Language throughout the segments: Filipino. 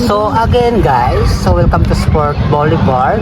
So again guys, so welcome to Sport Boulevard.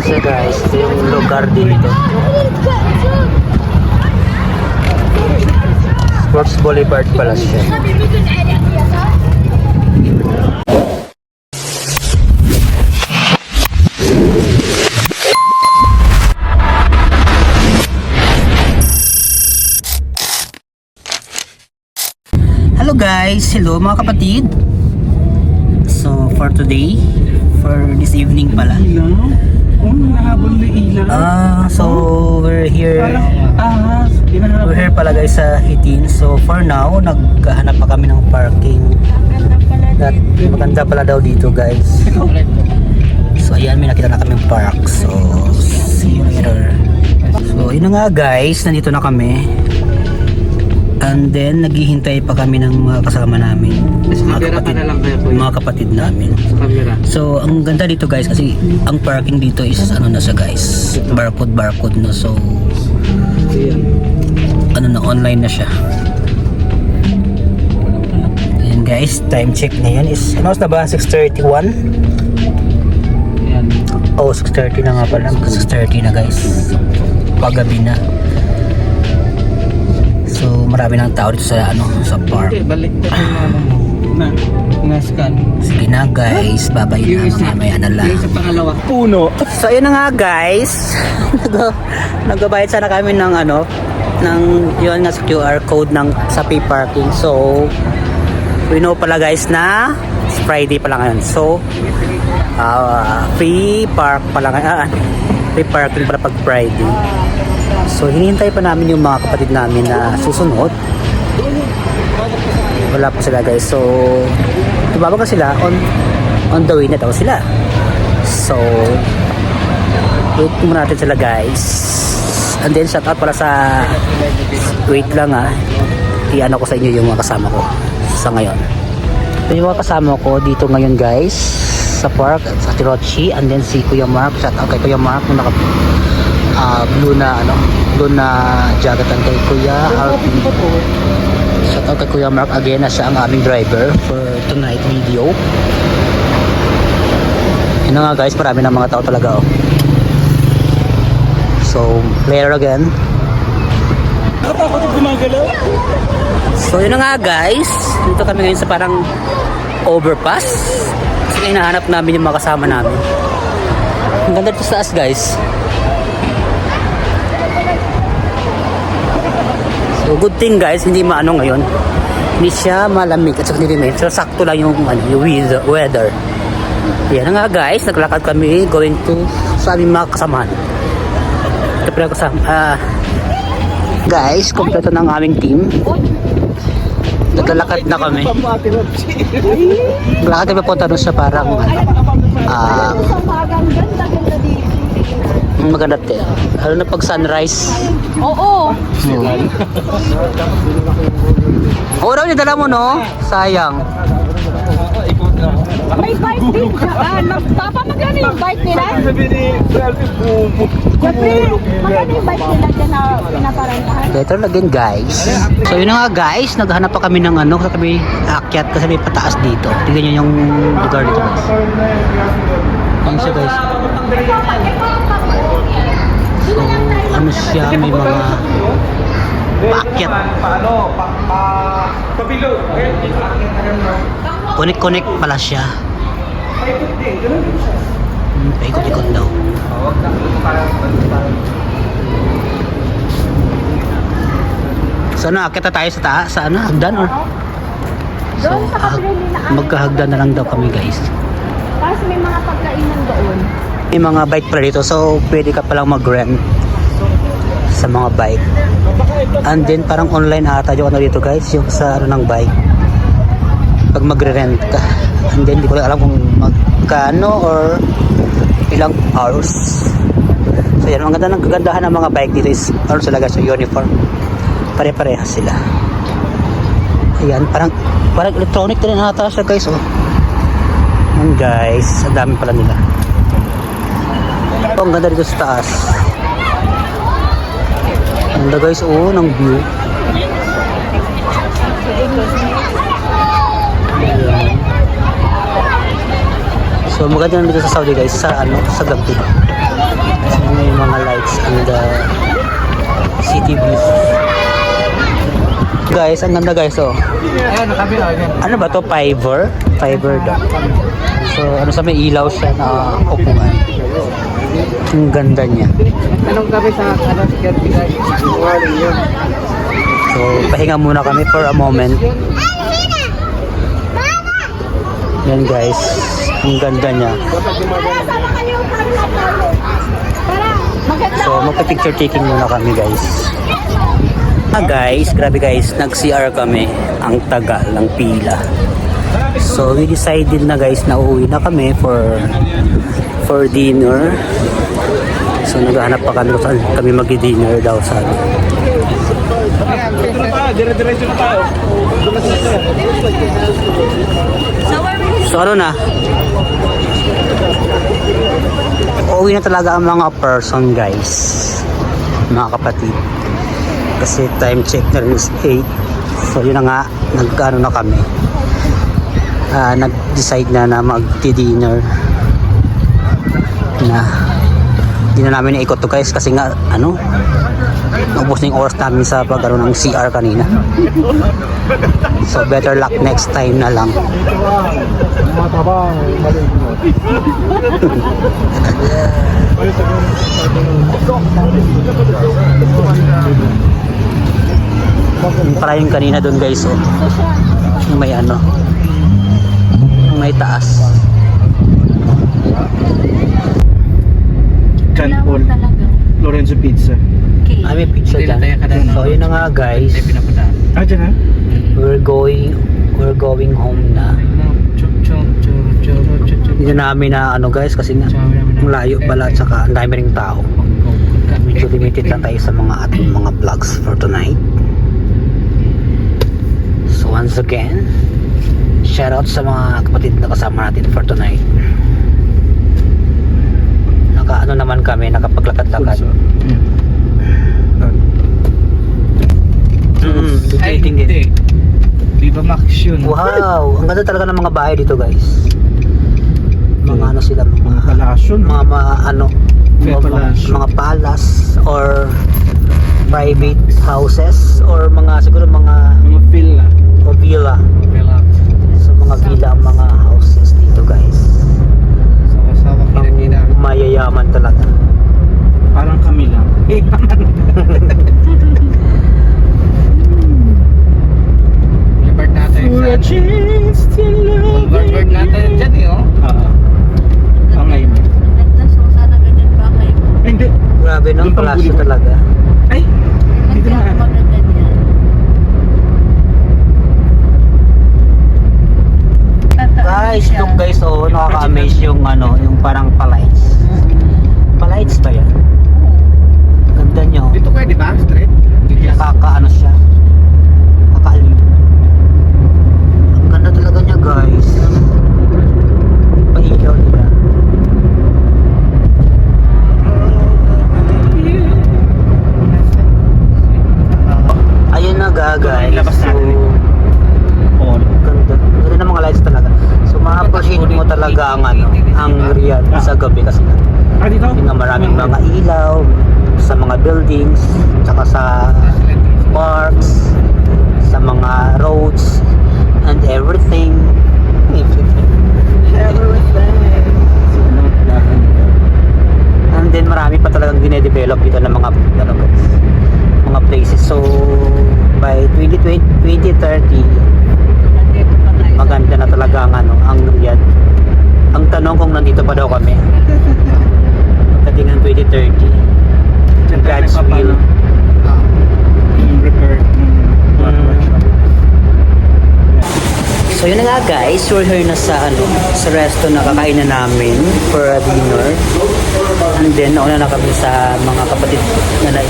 So guys, ito yung lugar dito. Sports Boulevard pala siya. Hello guys, hello mga kapatid. So for today, for this evening pala. So we're here pala guys sa Hitin. So for now, naghahanap pa kami ng parking. That maganda pala daw dito guys. So ayan, may nakita na kaming park. So see you later. So yun na nga guys, nandito na kami. And then naghihintay pa kami ng mga kasama namin, mga kapatid namin. So ang ganda dito guys, kasi ang parking dito is ano na siya guys, barcode no. So ano na, online na siya. Ayan guys, time check na yan is ano na ba, 6:31? Oh, 6:30 na nga pala, 6:30 na guys, paggabi na. So marami ng tao dito sa ano, sa park. Balik na scan. Sige na guys, babay na mamaya na lang. Sa pangalawa, puno. So ayun na nga guys. Nagbabayad sana kami ng ano, ng yun nga sa QR code ng sa pay parking. So we know pala guys na Friday pala ngayon. So free park pala ngayon. Free parking pala pag Friday. So hinihintay pa namin yung mga kapatid namin na susunod. Wala pa sila guys. So tumabag sila, on the way na daw sila. So wait muna natin sila guys. And then shout out pala sa, wait lang i-ano ko sa inyo yung mga kasama ko sa ngayon. So, yung mga kasama ko dito ngayon guys sa park, sa Tirochi. And then si Kuya Mark, shout out kay Kuya Mark nung naka blue na jacket kay Kuya Alvin. Shout out kay Kuya Mark again na siya ang aming driver for tonight video. Yun na nga guys, marami na mga tao talaga So later again. So yun na nga guys, dito kami ngayon sa parang overpass. Kasi hinahanap namin yung mga kasama namin. Ang ganda dito sa taas guys. So good thing guys, hindi maano ngayon. Hindi siya malamig at saka hindi so sakto lang yung weather. Yan na nga guys, naglakad kami going to sa aming mga kasamahan. Ito pala kasama. Guys, kompleto ng aming team. Naglalakad na kami. Naglalakad kami punta doon sa parang maganda din. Ano na pag sunrise? Oo. Oo daw, dala mo no? Sayang. May bike din dyan. Papa, magkano yung bike nila? Siyempre, magkano yung bike nila dyan na pinaparantahan? Later again guys. So yun na nga guys, naghanap pa kami ng ano, kasi kami aakyat kasi may pataas dito. Tignan nyo yung lugar dito guys. Ayun siya guys. So ano siya, may mga paakyat. Connect pala siya. Paikot-ikot daw. So aakyat na tayo sa taas, sa ano, hagdan or? So magkahagdan na lang daw kami guys. Tapos may mga pagkainan doon. May mga bike pala dito, so pwede ka palang mag-rent sa mga bike. And then parang online ata yung ano dito guys, yung sa ano ng bike. Pag magre-rent ka. And then di ko lang alam kung magkano or ilang hours. So yan, ang ganda ng kagandahan ng mga bike dito is ano sila guys, yung uniform. Pare-pareha sila. Ayan, parang electronic din ata siya guys. Ayan guys, ang dami pala nila. Ang ganda dito sa taas. Ang ganda guys, ng view. So maganda lang dito sa Saudi guys sa sa gabi. Kasi may mga lights and city view. Guys, ang ganda guys oh. Ano ba to? Fiverr? Fiverr daw. So ano sa may ilaw siya na upuan. Ang ganda niya. Anong gabi sa security guys? Morning yun. So pahinga muna kami for a moment. Yan guys. Ang ganda niya. So magpa-picture taking muna kami guys. Guys, grabe guys, nag-CR kami. Ang tagal ng pila. So we decided na guys na uuwi na kami for dinner. So naghahanap pa kami kung saan kami mag-dinner daw sa ano. Dire-diretso na tayo. So ano na? Uuwi na talaga ang mga person guys. Mga kapatid. Kasi time check na rin is 8. So yun na nga, nag-ano na kami. Nag-decide na mag-dinner. Hindi na namin naikot to guys kasi nga naubos na yung oras namin sa pag-ano ng CR kanina. So better luck next time na lang. Para yung kanina doon guys oh. Yung may yung may taas. Canpol. Lorenzo Pizza. May picture dyan. So yun na nga guys. Ah, dyan ha? We're going home na. Hindi na namin na guys kasi nga malayo pala at saka ang dami ring tao. Medyo limited lang tayo sa mga ating mga vlogs for tonight. So once again, shout out sa mga kapatid na kasama natin for tonight. Naman kami, nakapaglakad-lakad. Dating din. Viva Max yun. Wow, ang ganda talaga ng mga bahay dito guys. Mga sila, mga palasyon. mga palace or private houses or siguro mga villa. o villa. So mga villa ang mga houses dito guys. Sama-sama kinakita. Mayayaman talaga. Parang kami lang. Libert natin sa Libert natin dyan oh. Ang ngayon. Sana ganyan ba kayo? Hindi. Grabe no, Doon pang palasyo Boulevard. talaga. Ay! Dito na. Guys, look guys, nakaka-amaze yung yung parang palights. Palights ba yan? Ganda nyo. Dito kayo, di ba? Straight? Nakaka siya. Nakakaaliw. Ang ganda talaga niya guys. Pailaw nila. Ayun na guys. Labas natin. Ganda. Ganda ng mga lights talaga. So ma-appreciate mo talaga ang Riyadh sa gabi kasi Dito? yung maraming mga ilaw sa mga buildings, tsaka sa parks, sa mga roads, and everything. And then marami pa talagang dinedevelop dito ng mga mga places. So by 2030 maganda na talaga ang Riyadh. Ang tanong kung nandito pa daw kami pagdating ng 2030. God's will. Repair. So yun na nga guys, we're here na sa resto na kakain na namin for a dinner. And then nauna na kami sa mga kapatid na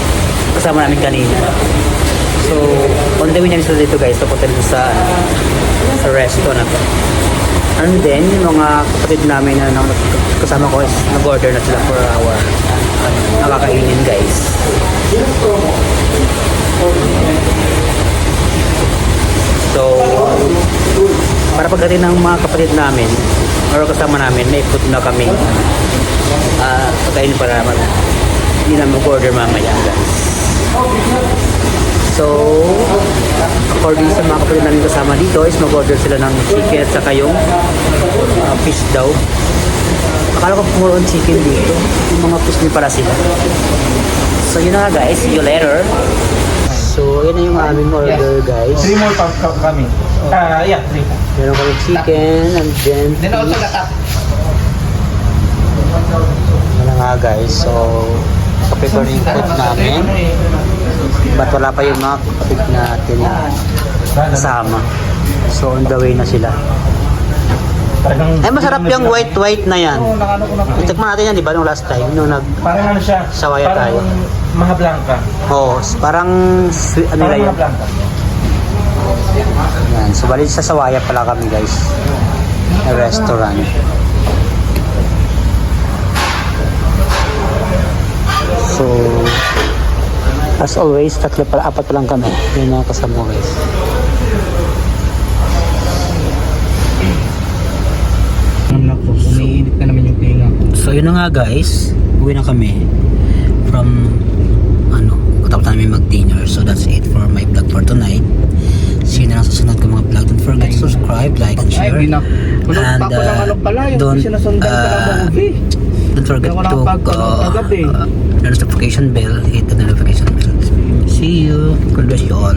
kasama namin kanina. So on the way namin sila dito guys, papunta dito sa resto na to. And then yung mga kapatid namin na kasama ko is nag-order na sila for our nakakainin guys. So para pagdating ng mga kapatid namin, or kasama namin, may food na kami. Kain para naman. Hindi na mag-order mamaya, guys. So, according sa mga kapatid namin kasama dito, is mag-order sila ng chicken at saka yung fish daw. Akala ko puro on chicken dito. Yung mga fish din para sila. So, yun na nga guys. See you later. So, yun na yung aming order guys. 3 more cup kami. Yeah, 3. Meron kami chicken and then Then also fish. the cup. Yun na nga guys. So, prepare yung food namin. But wala pa yung mga kapatid natin na kasama. So, on the way na sila. Ay, masarap yung white na yan. Oo, nakano ko na. Itikman natin yan, di ba, nung last time? Nung nag... Parang ano siya? Sawaya tayo. Maha Blanca. Oo, parang... Ano Parang na Maha yan? Blanca. Yan. So, bali sa Sawaya pala kami, guys. Na restaurant. So... As always, apat pa lang kami. Yun ang kasama, guys. Umiinit na naman yung tinga ko. So yun na nga guys, uwi na kami from katapos namin mag-dinner. So that's it for my vlog for tonight. See you na lang sa sunod ko mga vlog. Don't forget to subscribe, like, and share. Ay, And don't forget to the notification bell, hit the notification bell. See you. God bless you all.